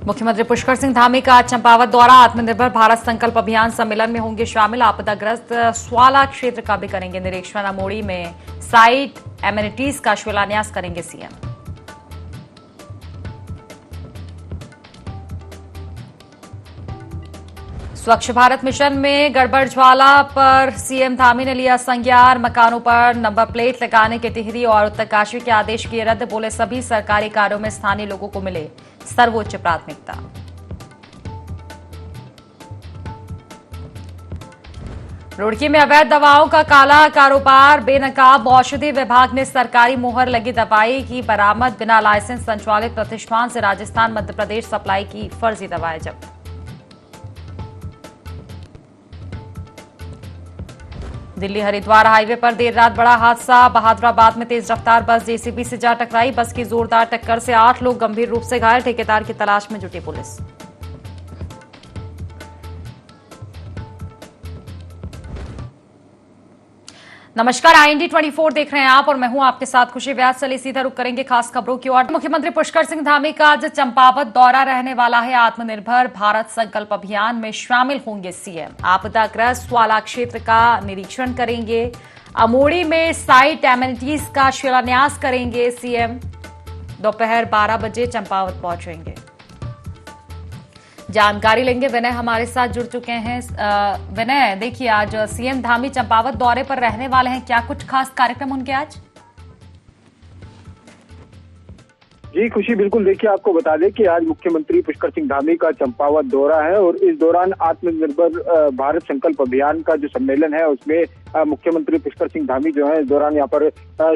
मुख्यमंत्री पुष्कर सिंह धामी का चंपावत दौरा। आत्मनिर्भर भारत संकल्प अभियान सम्मेलन में होंगे शामिल। आपदाग्रस्त स्वाला क्षेत्र का भी करेंगे निरीक्षण। अमोड़ी में साइट एमिनिटीज का शिलान्यास करेंगे सीएम। स्वच्छ भारत मिशन में गड़बड़ ज्वाला पर सीएम धामी ने लिया संज्ञान। मकानों पर नंबर प्लेट लगाने के टिहरी और उत्तरकाशी के आदेश किए रद्द। बोले सभी सरकारी कार्यों में स्थानीय लोगों को मिले सर्वोच्च प्राथमिकता। रुड़की में अवैध दवाओं का काला कारोबार। बेनकाब औषधि विभाग ने सरकारी मोहर लगी दवाई की बरामद। बिना लाइसेंस संचालित प्रतिष्ठान से राजस्थान मध्य प्रदेश सप्लाई की फर्जी दवाएं जब्त। दिल्ली हरिद्वार हाईवे पर देर रात बड़ा हादसा। बहादुराबाद में तेज रफ्तार बस जेसीबी से जा टकराई। बस की जोरदार टक्कर से 8 लोग गंभीर रूप से घायल। ठेकेदार की तलाश में जुटी पुलिस। नमस्कार, IND 24 देख रहे हैं आप और मैं हूं आपके साथ खुशी व्यास। चलिए सीधा रुक करेंगे खास खबरों की ओर। मुख्यमंत्री पुष्कर सिंह धामी का आज चंपावत दौरा रहने वाला है। आत्मनिर्भर भारत संकल्प अभियान में शामिल होंगे सीएम। आपदाग्रस्त स्वाला क्षेत्र का निरीक्षण करेंगे। अमोड़ी में साइट एमिनिटीज का शिलान्यास करेंगे सीएम। दोपहर 12 बजे चंपावत पहुंचेंगे। जानकारी लेंगे, विनय हमारे साथ जुड़ चुके हैं। विनय, देखिए आज सीएम धामी चंपावत दौरे पर रहने वाले हैं, क्या कुछ खास कार्यक्रम उनके आज? जी खुशी, बिल्कुल। देखिए आपको बता दें कि आज मुख्यमंत्री पुष्कर सिंह धामी का चंपावत दौरा है और इस दौरान आत्मनिर्भर भारत संकल्प अभियान का जो सम्मेलन है उसमें मुख्यमंत्री पुष्कर सिंह धामी जो है इस दौरान यहाँ पर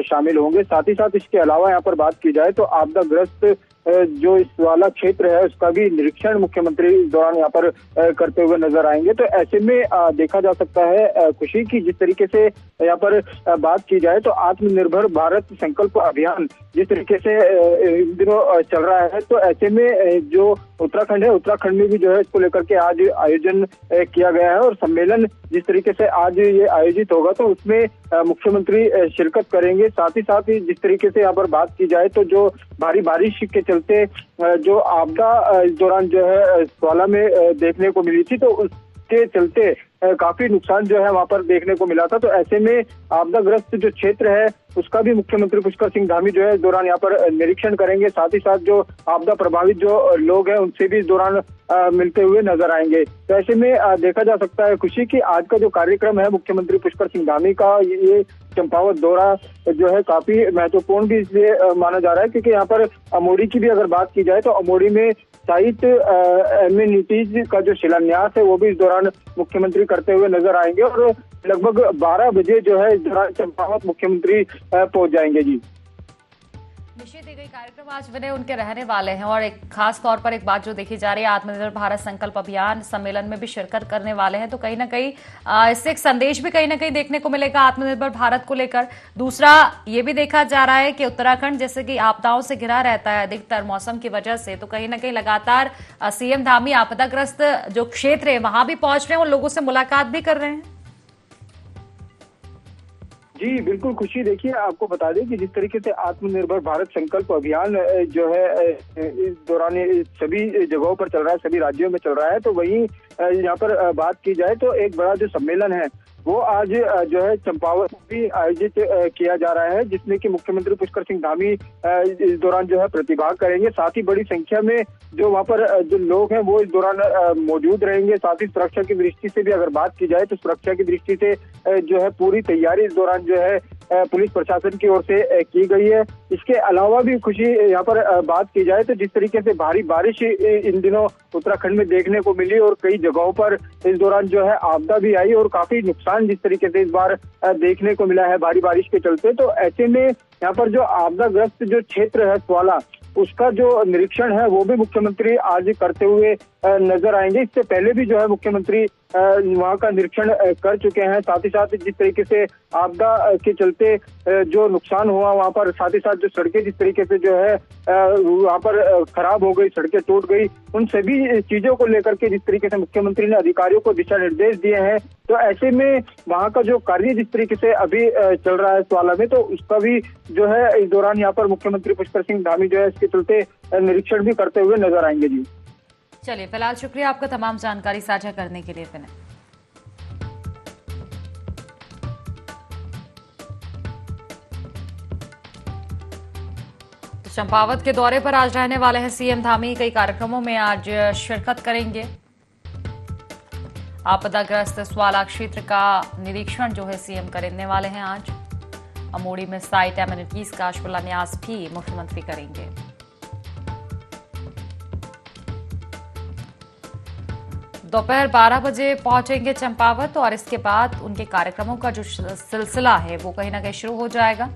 शामिल होंगे। साथ ही साथ इसके अलावा यहाँ पर बात की जाए तो आपदाग्रस्त जो इस वाला क्षेत्र है उसका भी निरीक्षण मुख्यमंत्री इस दौरान यहाँ पर करते हुए नजर आएंगे। तो ऐसे में देखा जा सकता है खुशी की जिस तरीके से यहाँ पर बात की जाए तो आत्मनिर्भर भारत संकल्प अभियान जिस तरीके से इन दिनों चल रहा है, तो ऐसे में जो उत्तराखंड है, उत्तराखंड में भी जो है इसको लेकर के आज आयोजन किया गया है और सम्मेलन जिस तरीके से आज ये आयोजित होगा तो उसमें मुख्यमंत्री शिरकत करेंगे। साथ ही जिस तरीके से यहाँ पर बात की जाए तो जो भारी बारिश के चलते जो आपदा इस दौरान जो है स्वाला में देखने को मिली थी, तो उसके चलते काफी नुकसान जो है वहां पर देखने को मिला था। तो ऐसे में आपदाग्रस्त जो क्षेत्र है उसका भी मुख्यमंत्री पुष्कर सिंह धामी जो है इस दौरान यहाँ पर निरीक्षण करेंगे। साथ ही साथ जो आपदा प्रभावित जो लोग हैं उनसे भी इस दौरान मिलते हुए नजर आएंगे। तो ऐसे में देखा जा सकता है खुशी कि आज का जो कार्यक्रम है मुख्यमंत्री पुष्कर सिंह धामी का, ये चंपावत दौरा जो है काफी महत्वपूर्ण भी इसलिए माना जा रहा है क्योंकि यहाँ पर अमोड़ी की भी अगर बात की जाए तो अमोड़ी में साइट एमिनिटीज का जो शिलान्यास है वो भी इस दौरान मुख्यमंत्री करते हुए नजर आएंगे और लगभग 12 बजे जो है इस दौरान चंपावत मुख्यमंत्री पहुंच जाएंगे। जी निश्चित ही कार्यक्रम आज विनय उनके रहने वाले हैं और एक खास तौर पर एक बात जो देखी जा रही है, आत्मनिर्भर भारत संकल्प अभियान सम्मेलन में भी शिरकत करने वाले हैं, तो कहीं ना कहीं इससे एक संदेश भी कहीं ना कहीं देखने को मिलेगा आत्मनिर्भर भारत को लेकर। दूसरा ये भी देखा जा रहा है कि उत्तराखंड जैसे कि आपदाओं से घिरा रहता है अधिकतर मौसम की वजह से, तो कहीं ना कहीं लगातार सीएम धामी आपदाग्रस्त जो क्षेत्र है वहां भी पहुंच रहे हैं और लोगों से मुलाकात भी कर रहे हैं। जी बिल्कुल खुशी, देखिए आपको बता दें कि जिस तरीके से आत्मनिर्भर भारत संकल्प अभियान जो है इस दौरान सभी जगहों पर चल रहा है, सभी राज्यों में चल रहा है, तो वहीं यहाँ पर बात की जाए तो एक बड़ा जो सम्मेलन है वो आज जो है चंपावत भी आयोजित किया जा रहा है जिसमें कि मुख्यमंत्री पुष्कर सिंह धामी इस दौरान जो है प्रतिभाग करेंगे। साथ ही बड़ी संख्या में जो वहाँ पर जो लोग हैं वो इस दौरान मौजूद रहेंगे। साथ ही सुरक्षा की दृष्टि से भी अगर बात की जाए तो सुरक्षा की दृष्टि से जो है पूरी तैयारी इस दौरान जो है पुलिस प्रशासन की ओर से की गई है। इसके अलावा भी खुशी यहाँ पर बात की जाए तो जिस तरीके से भारी बारिश इन दिनों उत्तराखंड में देखने को मिली और कई जगहों पर इस दौरान जो है आपदा भी आई और काफी नुकसान जिस तरीके से इस बार देखने को मिला है भारी बारिश के चलते, तो ऐसे में यहाँ पर जो आपदाग्रस्त जो क्षेत्र है स्वाला उसका जो निरीक्षण है वो भी मुख्यमंत्री आज करते हुए नजर आएंगे। इससे पहले भी जो है मुख्यमंत्री वहां का निरीक्षण कर चुके हैं। साथ ही साथ जिस तरीके से आपदा के चलते जो नुकसान हुआ वहां पर, साथ ही साथ जो सड़कें जिस तरीके से जो है वहां पर खराब हो गई, सड़कें टूट गई, उन सभी चीजों को लेकर के जिस तरीके से मुख्यमंत्री ने अधिकारियों को दिशा निर्देश दिए हैं, तो ऐसे में वहां का जो कार्य जिस तरीके से अभी चल रहा है स्वाला में, तो उसका भी जो है इस दौरान यहाँ पर मुख्यमंत्री पुष्कर सिंह धामी जो है इसके चलते निरीक्षण भी करते हुए नजर आएंगे। जी चलिए, फिलहाल शुक्रिया आपका तमाम जानकारी साझा करने के लिए विनय। चंपावत के दौरे पर आज रहने वाले हैं सीएम धामी। कई कार्यक्रमों में आज शिरकत करेंगे। आपदाग्रस्त स्वाला क्षेत्र का निरीक्षण जो है सीएम करने वाले हैं आज। अमोड़ी में साइट एमिनिटीज का शिलान्यास भी मुख्यमंत्री करेंगे। दोपहर 12 बजे पहुंचेंगे चंपावत और इसके बाद उनके कार्यक्रमों का जो सिलसिला है वो कहीं ना कहीं शुरू हो जाएगा।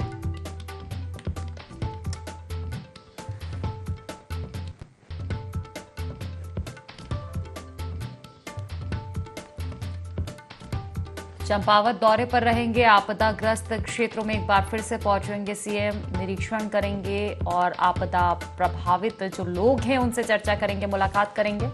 चंपावत दौरे पर रहेंगे। आपदाग्रस्त क्षेत्रों में एक बार फिर से पहुंचेंगे सीएम, निरीक्षण करेंगे और आपदा प्रभावित जो लोग हैं उनसे चर्चा करेंगे, मुलाकात करेंगे।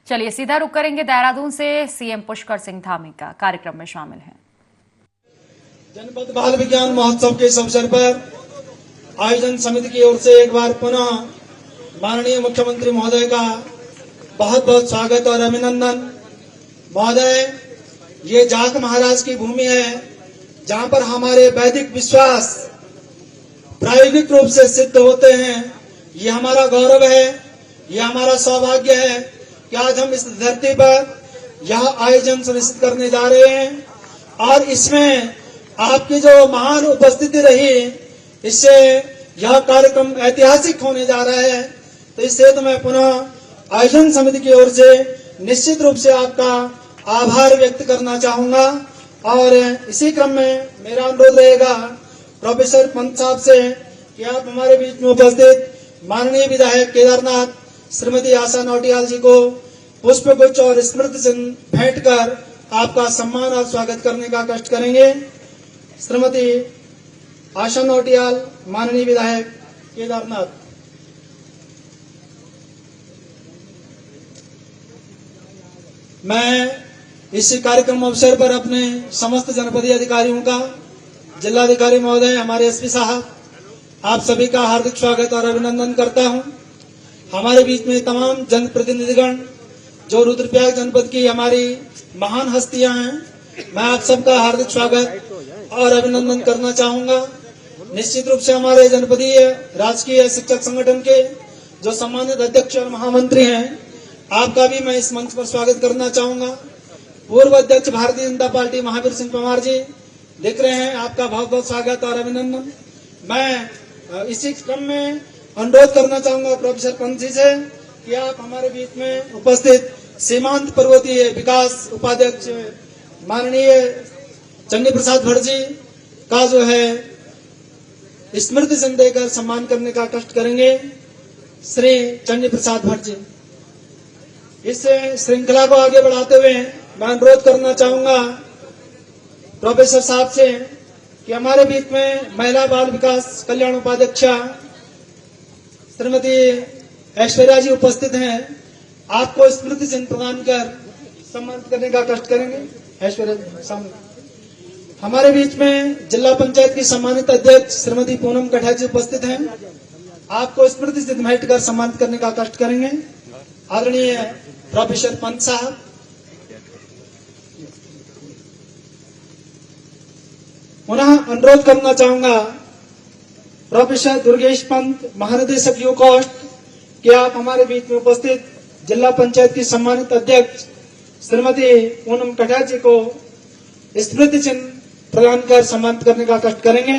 चलिए सीधा रुक करेंगे देहरादून से। सीएम पुष्कर सिंह धामी का कार्यक्रम में शामिल हैं। जनपद बाल विज्ञान महोत्सव के इस अवसर पर आयोजन समिति की ओर से एक बार पुनः माननीय मुख्यमंत्री महोदय का बहुत बहुत स्वागत और अभिनंदन। महोदय, ये जाख महाराज की भूमि है जहां पर हमारे वैदिक विश्वास प्रायोगिक रूप से सिद्ध होते हैं। ये हमारा गौरव है, ये हमारा सौभाग्य है कि आज हम इस धरती पर यह आयोजन सुनिश्चित करने जा रहे हैं और इसमें आपकी जो महान उपस्थिति रही, इससे यह कार्यक्रम ऐतिहासिक होने जा रहा है। तो इस हेतु मैं पुनः आयोजन समिति की ओर से निश्चित रूप से आपका आभार व्यक्त करना चाहूंगा। और इसी क्रम में मेरा अनुरोध रहेगा प्रोफेसर पंत साहब से कि आप हमारे बीच में उपस्थित माननीय विधायक केदारनाथ श्रीमती आशा नौटियाल जी को पुष्प गुच्छ और स्मृति चिन्ह भेंट कर आपका सम्मान और स्वागत करने का कष्ट करेंगे। श्रीमती आशा नौटियाल, माननीय विधायक केदारनाथ। मैं इस कार्यक्रम अवसर पर अपने समस्त जनपदीय अधिकारियों का, जिलाधिकारी महोदय, हमारे एसपी साहब, आप सभी का हार्दिक स्वागत और अभिनंदन करता हूं। हमारे बीच में तमाम जनप्रतिनिधिगण जो रुद्रप्रयाग जनपद की हमारी महान हस्तियां हैं, मैं आप सबका हार्दिक स्वागत और अभिनंदन करना चाहूंगा। निश्चित रूप से हमारे जनपदीय राजकीय शिक्षक संगठन के जो सम्मानित अध्यक्ष और महामंत्री हैं, आपका भी मैं इस मंच पर स्वागत करना चाहूंगा। पूर्व अध्यक्ष भारतीय जनता पार्टी महावीर सिंह परमार जी दिख रहे हैं, आपका बहुत बहुत स्वागत और अभिनंदन। मैं इसी क्रम में अनुरोध करना चाहूंगा प्रोफेसर पंत जी से कि आप हमारे बीच में उपस्थित सीमांत पर्वतीय विकास उपाध्यक्ष माननीय चन्नी प्रसाद भट्ट जी का जो है स्मृति चिन्ह देकर सम्मान करने का कष्ट करेंगे। श्री चन्नी प्रसाद भट्ट जी, इस श्रृंखला को आगे बढ़ाते हुए मैं अनुरोध करना चाहूंगा प्रोफेसर साहब से कि हमारे बीच में महिला बाल विकास कल्याण उपाध्यक्षा श्रीमती ऐश्वर्या जी उपस्थित हैं। आपको स्मृति चिन्ह प्रदान कर सम्मानित करने का कष्ट करेंगे। ऐश्वर्या जी सामने। हमारे बीच में जिला पंचायत की सम्मानित अध्यक्ष श्रीमती पूनम कठा जी उपस्थित हैं। आपको स्मृति चिन्ह भेंट कर सम्मानित करने का कष्ट करेंगे। आदरणीय प्रोफेसर पंत साहब, पुनः अनुरोध करना चाहूंगा प्रोफेसर दुर्गेश पंत, महानिदेशक यू कोस्ट, कि आप हमारे बीच में उपस्थित जिला पंचायत की सम्मानित अध्यक्ष श्रीमती पूनम कठा जी को स्मृति चिन्ह प्रदान कर सम्मानित करने का कष्ट करेंगे।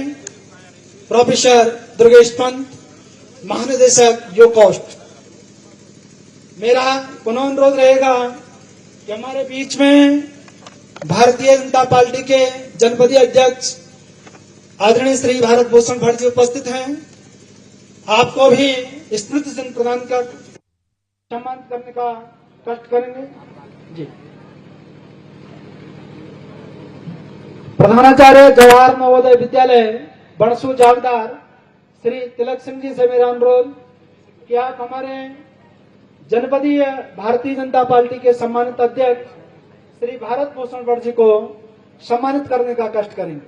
प्रोफेसर दुर्गेश पंत, महानिदेशक यू कोस्ट। मेरा पुनः अनुरोध रहेगा कि हमारे बीच में भारतीय जनता पार्टी के जनपदीय अध्यक्ष आदरणीय श्री भारत भूषण भट्ट जी उपस्थित हैं। आपको भी स्मृति चिन्ह प्रदान कर सम्मानित करने का कष्ट करेंगे। जी, प्रधानाचार्य जवाहर नवोदय विद्यालय बड़सू जागदार श्री तिलक सिंह जी से मेरा अनुरोध कि आप हमारे जनपदीय भारतीय जनता पार्टी के सम्मानित अध्यक्ष श्री भारत भूषण भट्ट जी को सम्मानित करने का कष्ट करेंगे।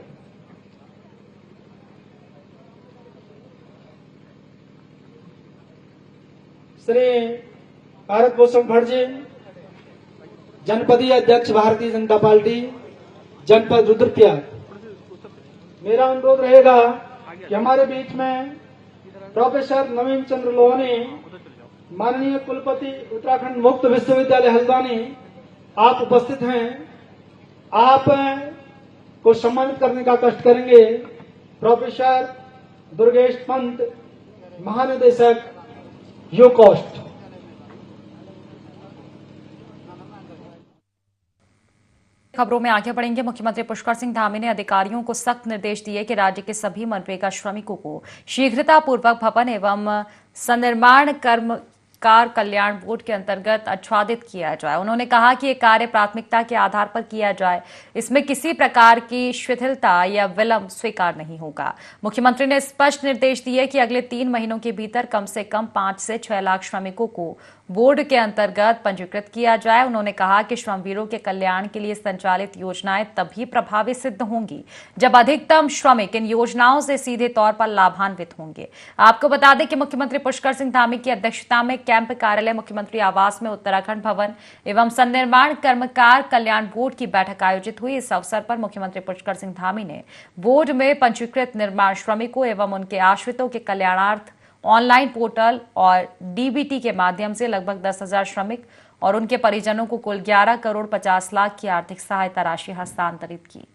श्री भारत भूषण भट्ट जी जनपदीय अध्यक्ष भारतीय जनता पार्टी जनपद रुद्रप्रयाग। मेरा अनुरोध रहेगा कि हमारे बीच में प्रोफेसर नवीन चंद्र लोहानी, माननीय कुलपति उत्तराखंड मुक्त विश्वविद्यालय हल्द्वानी, आप उपस्थित हैं। आप को सम्मानित करने का कष्ट करेंगे। प्रोफेसर दुर्गेश पंत, महानिदेशक यूकोस्ट। खबरों में आगे बढ़ेंगे। मुख्यमंत्री पुष्कर सिंह धामी ने अधिकारियों को सख्त निर्देश दिए कि राज्य के सभी मनरेगा श्रमिकों को शीघ्रतापूर्वक भवन एवं सन्निर्माण कर्मकार कल्याण बोर्ड के अंतर्गत आच्छादित किया जाए। उन्होंने कहा कि ये कार्य प्राथमिकता के आधार पर किया जाए, इसमें किसी प्रकार की शिथिलता या विलंब स्वीकार नहीं होगा। मुख्यमंत्री ने स्पष्ट निर्देश दिए कि अगले 3 महीनों के भीतर कम से कम 5 से 6 लाख श्रमिकों को बोर्ड के अंतर्गत पंजीकृत किया जाए। उन्होंने कहा कि श्रमवीरों के कल्याण के लिए संचालित योजनाएं तभी प्रभावी सिद्ध होंगी जब अधिकतम श्रमिक इन योजनाओं से सीधे तौर पर लाभान्वित होंगे। आपको बता दें कि मुख्यमंत्री पुष्कर सिंह धामी की अध्यक्षता में कैंप कार्यालय मुख्यमंत्री आवास में उत्तराखंड भवन एवं सन्निर्माण कर्मकार कल्याण बोर्ड की बैठक आयोजित हुई। इस अवसर पर मुख्यमंत्री पुष्कर सिंह धामी ने बोर्ड में पंजीकृत निर्माण श्रमिकों एवं उनके आश्रितों के कल्याणार्थ ऑनलाइन पोर्टल और डीबीटी के माध्यम से लगभग 10,000 श्रमिक और उनके परिजनों को कुल 11 करोड़ 50 लाख की आर्थिक सहायता राशि हस्तांतरित की।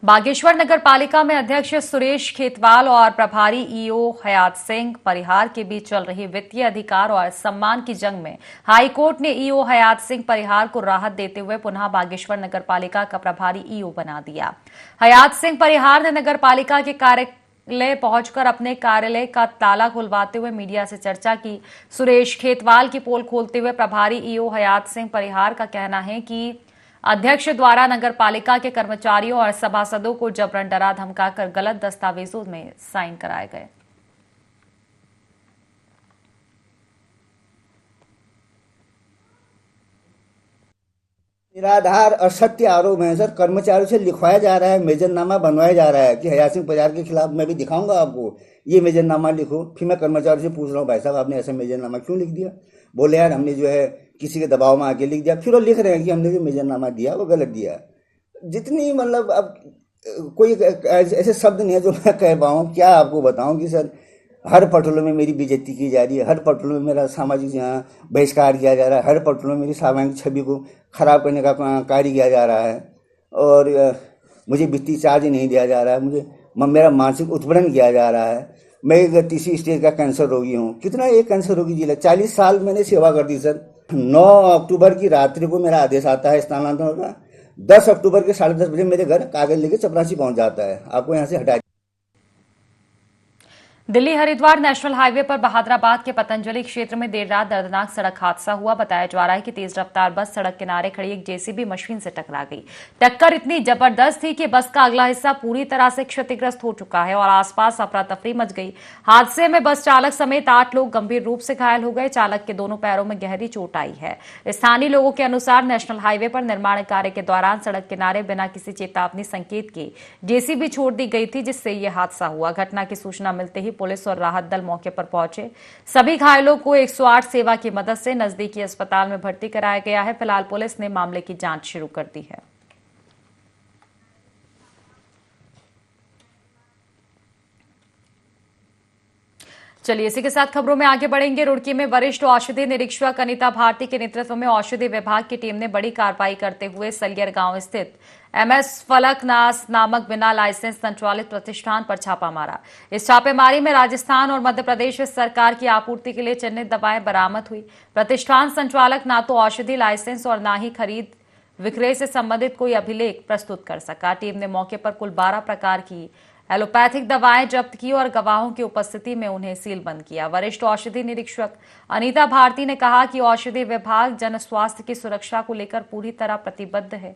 बागेश्वर नगर पालिका में अध्यक्ष सुरेश खेतवाल और प्रभारी ईओ हयात सिंह परिहार के बीच चल रही वित्तीय अधिकार और सम्मान की जंग में हाईकोर्ट ने ईओ हयात सिंह परिहार को राहत देते हुए पुनः बागेश्वर नगर पालिका का प्रभारी ईओ बना दिया। हयात सिंह परिहार ने नगर पालिका के कार्यालय पहुंचकर अपने कार्यालय का ताला खुलवाते हुए मीडिया से चर्चा की। सुरेश खेतवाल की पोल खोलते हुए प्रभारी ईओ हयात सिंह परिहार का कहना है कि अध्यक्ष द्वारा नगर पालिका के कर्मचारियों और सभासदों को जबरन डरा धमकाकर गलत दस्तावेजों में साइन कराए गए। निराधार असत्य आरोप है सर। कर्मचारियों से लिखवाया जा रहा है, मेजरनामा बनवाया जा रहा है कि हयात सिंह परिहार के खिलाफ मैं भी दिखाऊंगा आपको, ये मेजरनामा लिखो। फिर मैं कर्मचारी से पूछ रहा हूँ, भाई साहब आपने ऐसा मेजरनामा क्यों लिख दिया? बोले यार हमने जो है किसी के दबाव में आके लिख दिया। फिर वो लिख रहे हैं कि हमने जो मेजरनामा दिया वो गलत दिया। जितनी मतलब अब कोई ऐसे शब्द नहीं है जो मैं कह पाऊँ। क्या आपको बताऊँ कि सर हर पटलों में मेरी बेइज्जती की जा रही है, हर पटलों में मेरा सामाजिक बहिष्कार किया जा रहा है, हर पटलों में मेरी सामाजिक छवि को खराब करने का कार्य किया जा रहा है और मुझे वित्तीय चार्ज नहीं दिया जा रहा है, मेरा मानसिक उत्पीड़न किया जा रहा है। मैं एक तीसरी स्टेज का कैंसर रोगी हूँ। कितना एक कैंसर रोगी जिला 40 साल मैंने सेवा कर दी सर। 9 अक्टूबर की रात्रि को मेरा आदेश आता है स्थानांतरण का। 10 अक्टूबर के 10:30 बजे मेरे घर कागज लेके चपरासी पहुंच जाता है, आपको यहाँ से हटा। दिल्ली हरिद्वार नेशनल हाईवे पर बहादुराबाद के पतंजलि क्षेत्र में देर रात दर्दनाक सड़क हादसा हुआ। बताया जा रहा है कि तेज रफ्तार बस सड़क किनारे खड़ी एक जेसीबी मशीन से टकरा गई। टक्कर इतनी जबरदस्त थी कि बस का अगला हिस्सा पूरी तरह से क्षतिग्रस्त हो चुका है और आसपास अफरा तफरी मच गई। हादसे में बस चालक समेत 8 लोग गंभीर रूप से घायल हो गए। चालक के दोनों पैरों में गहरी चोट आई है। स्थानीय लोगों के अनुसार नेशनल हाईवे पर निर्माण कार्य के दौरान सड़क किनारे बिना किसी चेतावनी संकेत के जेसीबी छोड़ दी गई थी, जिससे यह हादसा हुआ। घटना की सूचना मिलते ही पुलिस और राहत दल मौके पर पहुंचे। सभी घायलों को 108 सेवा की मदद से नजदीकी अस्पताल में भर्ती कराया गया है। फिलहाल पुलिस ने मामले की जांच शुरू कर दी है। चलिए इसी के साथ खबरों में आगे बढ़ेंगे। रुड़की में वरिष्ठ औषधि निरीक्षक अनीता भारती के नेतृत्व में औषधि विभाग की टीम ने बड़ी कार्रवाई करते हुए सलियर गांव स्थित MS फलकनास नामक बिना लाइसेंस संचालित प्रतिष्ठान पर छापा मारा। इस छापेमारी में राजस्थान और मध्य प्रदेश सरकार की आपूर्ति के लिए चिन्हित दवाएं बरामद हुई। प्रतिष्ठान संचालक ना तो औषधि लाइसेंस और ना ही खरीद विक्रय से संबंधित कोई अभिलेख प्रस्तुत कर सका। टीम ने मौके पर कुल 12 प्रकार की एलोपैथिक दवाएं जब्त की और गवाहों की उपस्थिति में उन्हें सीलबंद किया। वरिष्ठ औषधि निरीक्षक अनीता भारती ने कहा कि औषधि विभाग जन स्वास्थ्य की सुरक्षा को लेकर पूरी तरह प्रतिबद्ध है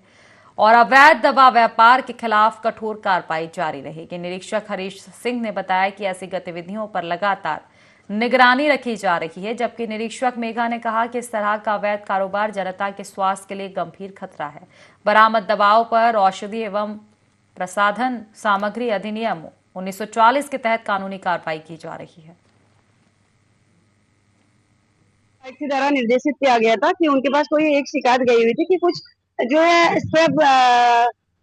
और अवैध दवा व्यापार के खिलाफ कठोर कार्रवाई जारी रहेगी। निरीक्षक हरीश सिंह ने बताया कि ऐसी गतिविधियों पर लगातार निगरानी रखी जा रही है, जबकि निरीक्षक मेघा ने कहा कि इस तरह का अवैध कारोबार जनता के स्वास्थ्य के लिए गंभीर खतरा है। बरामद दवाओं पर औषधि एवं प्रसाधन सामग्री अधिनियम 1940 के तहत कानूनी कार्रवाई की जा रही है। के द्वारा निर्देशित किया गया था कि उनके पास कोई एक शिकायत गई हुई थी कि कुछ जो है स्क्रैप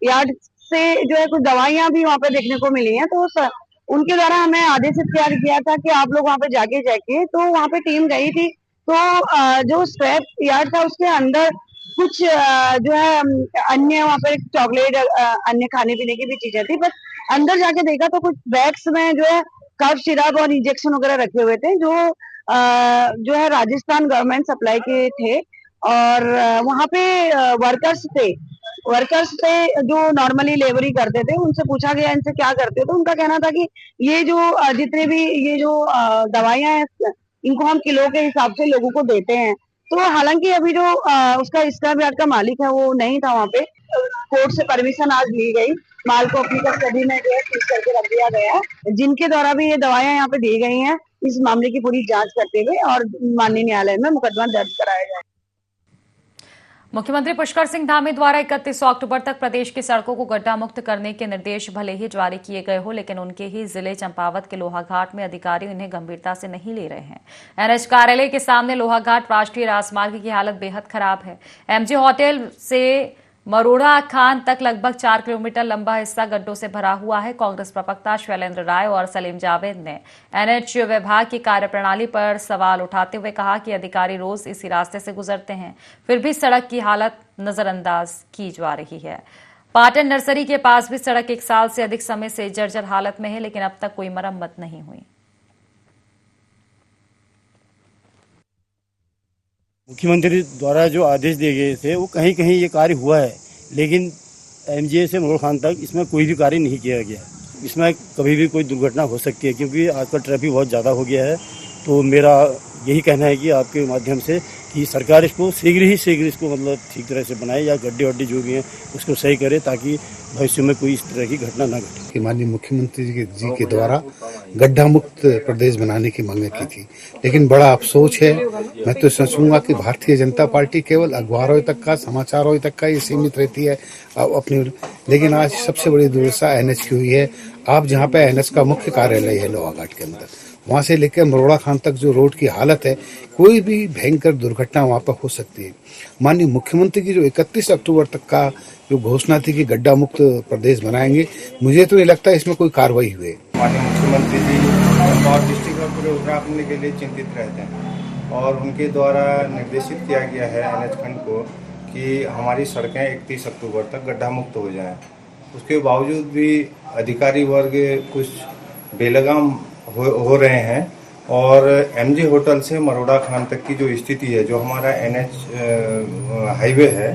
यार्ड से जो है कुछ दवाइयां भी वहाँ पे देखने को मिली हैं, तो उनके द्वारा हमें आदेशित किया था कि आप लोग वहाँ पे जाके तो वहाँ पे टीम गई थी। तो जो स्क्रैप यार्ड था उसके अंदर कुछ जो है अन्य वहाँ पे चॉकलेट अन्य खाने पीने की भी चीजें थी, बस अंदर जाके देखा तो कुछ बैग्स में जो है कफ सिरप और इंजेक्शन वगैरह रखे हुए थे जो है राजस्थान गवर्नमेंट सप्लाई के थे। और वहाँ पे वर्कर्स थे जो नॉर्मली लेबरी करते थे। उनसे पूछा गया इनसे क्या करते हो, तो उनका कहना था कि ये जो जितने भी ये जो दवाइयां हैं इनको हम किलो के हिसाब से लोगों को देते हैं। तो हालांकि अभी जो उसका स्क्रैप यार्ड का मालिक है वो नहीं था वहाँ पे। कोर्ट से परमिशन आज ली गई, माल को अपनी कस्टडी में जो है सीज करके रख दिया गया है। जिनके द्वारा भी ये दवाइयां यहाँ पे दी गई हैं इस मामले की पूरी जांच करते हुए और माननीय न्यायालय में मुकदमा दर्ज कराया जाए। मुख्यमंत्री पुष्कर सिंह धामी द्वारा 31 अक्टूबर तक प्रदेश की सड़कों को गड्ढा मुक्त करने के निर्देश भले ही जारी किए गए हो, लेकिन उनके ही जिले चंपावत के लोहाघाट में अधिकारी उन्हें गंभीरता से नहीं ले रहे हैं। एनएच कार्यालय के सामने लोहाघाट राष्ट्रीय राजमार्ग की हालत बेहद खराब है। एमजी होटल से मरोड़ा खान तक लगभग 4 किलोमीटर लंबा हिस्सा गड्ढों से भरा हुआ है। कांग्रेस प्रवक्ता शैलेंद्र राय और सलीम जावेद ने एनएच विभाग की कार्यप्रणाली पर सवाल उठाते हुए कहा कि अधिकारी रोज इसी रास्ते से गुजरते हैं, फिर भी सड़क की हालत नजरअंदाज की जा रही है। पाटन नर्सरी के पास भी सड़क 1 साल से अधिक समय से जर्जर हालत में है, लेकिन अब तक कोई मरम्मत नहीं हुई। मुख्यमंत्री द्वारा जो आदेश दिए गए थे वो कहीं कहीं ये कार्य हुआ है, लेकिन एमजीए से मरोड़ खान तक इसमें कोई भी कार्य नहीं किया गया। इसमें कभी भी कोई दुर्घटना हो सकती है, क्योंकि आजकल ट्रैफिक बहुत ज़्यादा हो गया है। तो मेरा यही कहना है कि आपके माध्यम से कि सरकार इसको शीघ्र इसको मतलब ठीक तरह से बनाए या गड्ढे वड्ढे जो भी हैं उसको सही करे, ताकि भविष्य में कोई इस तरह की घटना न घटे। माननीय मुख्यमंत्री जी के द्वारा गड्ढा मुक्त प्रदेश बनाने की मांग की थी, लेकिन बड़ा अफसोस है। मैं तो सोचूंगा कि भारतीय जनता पार्टी केवल अखबारों तक का, समाचारों तक का ये सीमित रहती है अपनी, लेकिन आज सबसे बड़ी दुर्दशा एनएच की हुई है। आप जहाँ पे एनएच का मुख्य कार्यालय है लोहाघाट के अंदर, वहाँ से लेकर मरोड़ा खान तक जो रोड की हालत है, कोई भी भयंकर दुर्घटना वहाँ पर हो सकती है। माननीय मुख्यमंत्री की जो 31 अक्टूबर तक का जो घोषणा थी कि गड्ढा मुक्त प्रदेश बनाएंगे, मुझे तो ये लगता है इसमें कोई कार्रवाई हुई। माननीय मुख्यमंत्री जी चंपावत डिस्ट्रिक्ट और पूरे उत्तराखंड के लिए चिंतित रहते हैं और उनके द्वारा निर्देशित किया गया है एनएच खंड को कि हमारी सड़कें 31 अक्टूबर तक गड्ढा मुक्त हो जाएं। उसके बावजूद भी अधिकारी वर्ग कुछ बेलगाम हो रहे हैं और एमजी होटल से मरोड़ा खान तक की जो स्थिति है, जो हमारा एनएच हाईवे है,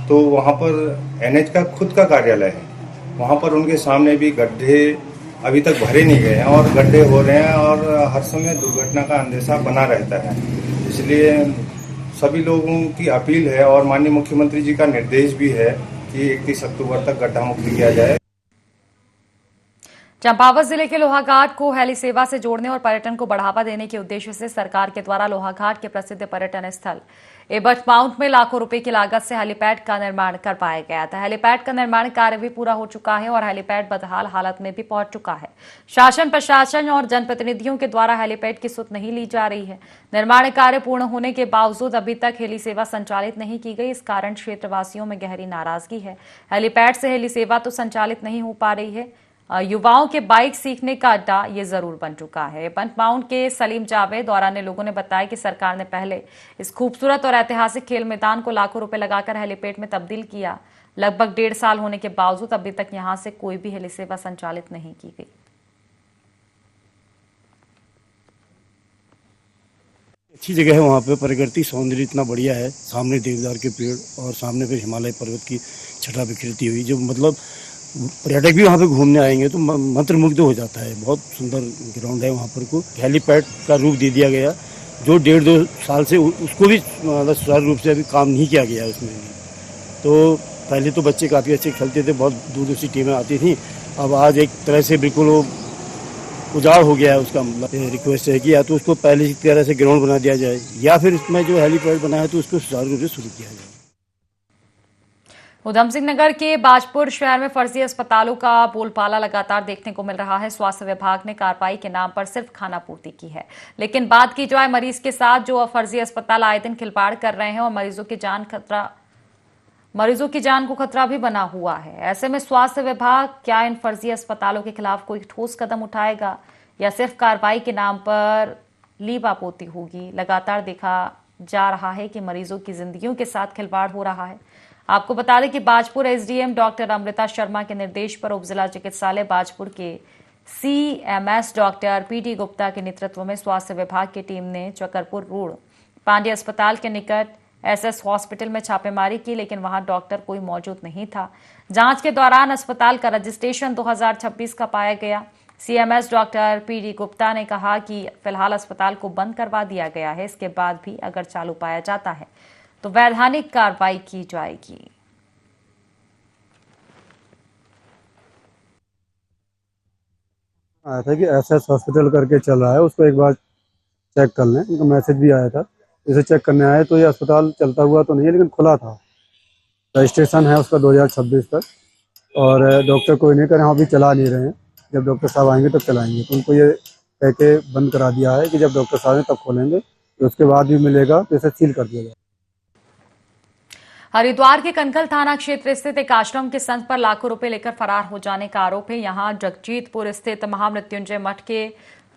तो वहाँ पर एनएच का खुद का कार्यालय है, वहाँ पर उनके सामने भी गड्ढे अभी तक भरे नहीं गए हैं और गड्ढे हो रहे हैं और हर समय दुर्घटना का अंदेशा बना रहता है। इसलिए सभी लोगों की अपील है और माननीय मुख्यमंत्री जी का निर्देश भी है कि 31 अक्टूबर तक गड्ढा मुक्त किया जाए। चंपावत जिले के लोहाघाट को हेली सेवा से जोड़ने और पर्यटन को बढ़ावा देने के उद्देश्य से सरकार के द्वारा लोहाघाट के प्रसिद्ध पर्यटन स्थल एबट माउंट में लाखों रुपए की लागत से हेलीपैड का निर्माण करवाया गया था। हेलीपैड का निर्माण कार्य भी पूरा हो चुका है और हेलीपैड बदहाल हालत में भी पहुंच चुका है। शासन, प्रशासन और जनप्रतिनिधियों के द्वारा हेलीपैड की सुध नहीं ली जा रही है। निर्माण कार्य पूर्ण होने के बावजूद अभी तक हेली सेवा संचालित नहीं की गई। इस कारण क्षेत्रवासियों में गहरी नाराजगी है। हेलीपैड से हेली सेवा तो संचालित नहीं हो पा रही है। युवाओं के बाइक सीखने का अड्डा ये जरूर बन चुका है। पंत माउंट के सलीम जावेद और अन्य लोगों ने बताया कि सरकार ने पहले इस खूबसूरत और ऐतिहासिक खेल मैदान को लाखों रुपए लगाकर हेलीपैड में तब्दील किया। लगभग 1.5 साल होने के बावजूद अभी तक यहां से कोई भी हेली सेवा संचालित नहीं की गई। अच्छी जगह है, वहाँ पे प्रकृति सौंदर्य इतना बढ़िया है। सामने देवदार के पेड़ और सामने फिर हिमालय पर्वत की छटा बिखरती हुई, जो मतलब पर्यटक भी वहाँ पे घूमने आएंगे तो मंत्रमुग्ध हो जाता है। बहुत सुंदर ग्राउंड है वहाँ पर को हेलीपैड का रूप दे दिया गया, जो 1.5-2 साल से उसको भी मतलब सुचारू रूप से अभी काम नहीं किया गया उसमें। तो पहले तो बच्चे काफ़ी अच्छे खेलते थे, बहुत दूर दूर से टीमें आती थी। अब आज एक तरह से बिल्कुल वो उजाड़ हो गया है। उसका रिक्वेस्ट है कि या तो उसको पहले की तरह से ग्राउंड बना दिया जाए या फिर इसमें जो हेलीपैड बना है तो उसको सुचारू रूप से शुरू किया जाए। उधम सिंह नगर के बाजपुर शहर में फर्जी अस्पतालों का बोलबाला लगातार देखने को मिल रहा है। स्वास्थ्य विभाग ने कार्रवाई के नाम पर सिर्फ खानापूर्ति की है, लेकिन बात की जाए मरीज के साथ जो फर्जी अस्पताल आए दिन खिलवाड़ कर रहे हैं और मरीजों की जान को खतरा भी बना हुआ है। ऐसे में स्वास्थ्य विभाग क्या इन फर्जी अस्पतालों के खिलाफ कोई ठोस कदम उठाएगा या सिर्फ कार्रवाई के नाम पर लीपापोती होगी? लगातार देखा जा रहा है कि मरीजों की जिंदगियों के साथ खिलवाड़ हो रहा है। आपको बता दें कि बाजपुर एसडीएम डॉक्टर अमृता शर्मा के निर्देश पर उपजिला चिकित्सालय बाजपुर के सीएमएस डॉक्टर पीटी गुप्ता के नेतृत्व में स्वास्थ्य विभाग की टीम ने चकरपुर रोड पांडे अस्पताल के निकट एसएस हॉस्पिटल में छापेमारी की, लेकिन वहां डॉक्टर कोई मौजूद नहीं था। जांच के दौरान अस्पताल का रजिस्ट्रेशन 2026 का पाया गया। सीएमएस डॉक्टर पीडी गुप्ता ने कहा कि फिलहाल अस्पताल को बंद करवा दिया गया है, इसके बाद भी अगर चालू पाया जाता है तो वैधानिक कार्रवाई की जाएगी। आया था कि एसएस हॉस्पिटल करके चल रहा है, उसको एक बार चेक कर लें। उनका मैसेज भी आया था, इसे चेक करने आए तो ये अस्पताल चलता हुआ तो नहीं है, लेकिन खुला था। रजिस्ट्रेशन है उसका 2026 तक और डॉक्टर कोई नहीं कर रहे, अभी चला नहीं रहे हैं। जब डॉक्टर साहब आएंगे तब चलाएंगे। तो उनको ये कह के बंद करा दिया है कि जब डॉक्टर साहब आए तब खोलेंगे, तो उसके बाद भी मिलेगा तो इसे सील कर दिया जाए। हरिद्वार के कनखल थाना क्षेत्र स्थित एक आश्रम के संत पर लाखों रुपए लेकर फरार हो जाने का आरोप है। यहां जगजीतपुर स्थित महामृत्युंजय मठ के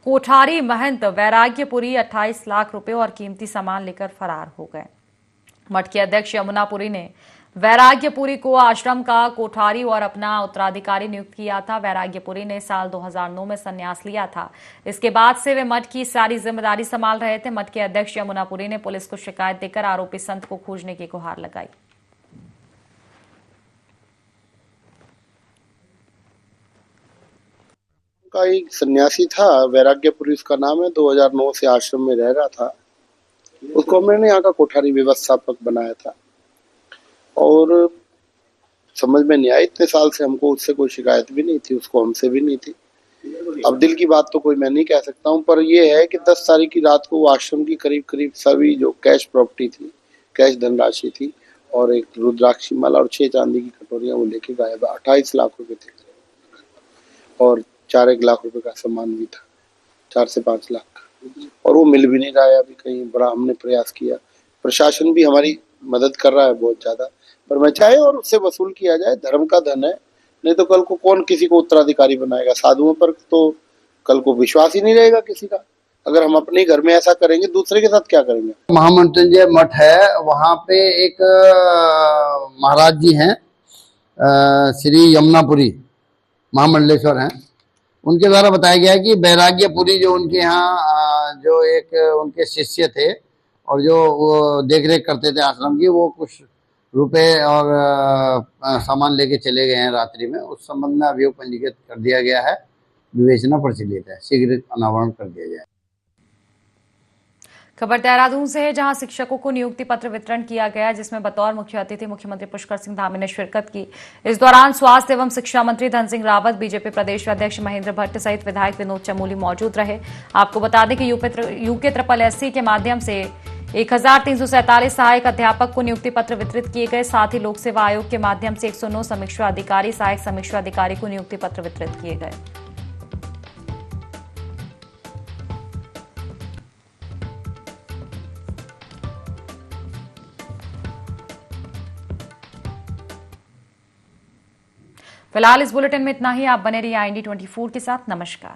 कोठारी महंत वैराग्यपुरी 28 लाख रुपए और कीमती सामान लेकर फरार हो गए। मठ के अध्यक्ष यमुनापुरी ने वैराग्यपुरी को आश्रम का कोठारी और अपना उत्तराधिकारी नियुक्त किया था। वैराग्यपुरी ने साल 2009 में संन्यास लिया था। इसके बाद से वे मठ की सारी जिम्मेदारी संभाल रहे थे। मठ के अध्यक्ष यमुनापुरी ने पुलिस को शिकायत देकर आरोपी संत को खोजने की गुहार लगाई। का एक सन्यासी था, वैराग्यपुरी उसका नाम है, 2009 से आश्रम में रह रहा था। उसको मैंने यहाँ का कोठारी व्यवस्थापक बनाया था और समझ में नहीं आया। इतने साल से हमको उससे कोई शिकायत भी नहीं थी, उसको हमसे भी नहीं थी। अब दिल की बात तो कोई मैं नहीं कह सकता हूँ, पर ये है कि 10 तारीख की रात को वो आश्रम की करीब सभी जो कैश प्रॉपर्टी थी, कैश धनराशि थी और एक रुद्राक्षी माला और 6 चांदी की कटोरियां वो लेके गायब। 28 लाख रुपए थे और 4-1 लाख रुपए का सामान भी था, 4 से 5 लाख, और वो मिल भी नहीं रहा है अभी कहीं। बड़ा हमने प्रयास किया, प्रशासन भी हमारी मदद कर रहा है बहुत ज्यादा, पर मैं चाहे और उससे वसूल किया जाए। धर्म का धन है, नहीं तो कल को कौन किसी को उत्तराधिकारी बनाएगा? साधुओं पर तो कल को विश्वास ही नहीं रहेगा किसी का। अगर हम अपने घर में ऐसा करेंगे, दूसरे के साथ क्या करेंगे? महामृत्युंजय मठ है, वहाँ पे एक महाराज जी हैं, श्री यमुनापुरी महामंडलेश्वर हैं। उनके द्वारा बताया गया है कि वैराग्यपुरी जो उनके यहाँ जो एक उनके शिष्य थे और जो वो देख रेख करते थे आश्रम की, वो कुछ रुपए और सामान लेके चले गए हैं रात्रि में। उस संबंध में अभियोग पंजीकृत कर दिया गया है, विवेचना प्रचलित है, शीघ्र अनावरण कर दिया जाए। खबर देहरादून से है, जहां शिक्षकों को नियुक्ति पत्र वितरण किया गया, जिसमें बतौर मुख्य अतिथि मुख्यमंत्री पुष्कर सिंह धामी ने शिरकत की। इस दौरान स्वास्थ्य एवं शिक्षा मंत्री धन सिंह रावत, बीजेपी प्रदेश अध्यक्ष महेंद्र भट्ट सहित विधायक विनोद चमोली मौजूद रहे। आपको बता दें कि UKSSC के माध्यम से 1347 सहायक अध्यापक को नियुक्ति पत्र वितरित किए गए। साथ ही लोक सेवा आयोग के माध्यम से 109 समीक्षा अधिकारी, सहायक समीक्षा अधिकारी को नियुक्ति पत्र वितरित किए गए। फिलहाल इस बुलेटिन में इतना ही। आप बने रहिए IND24 के साथ। नमस्कार।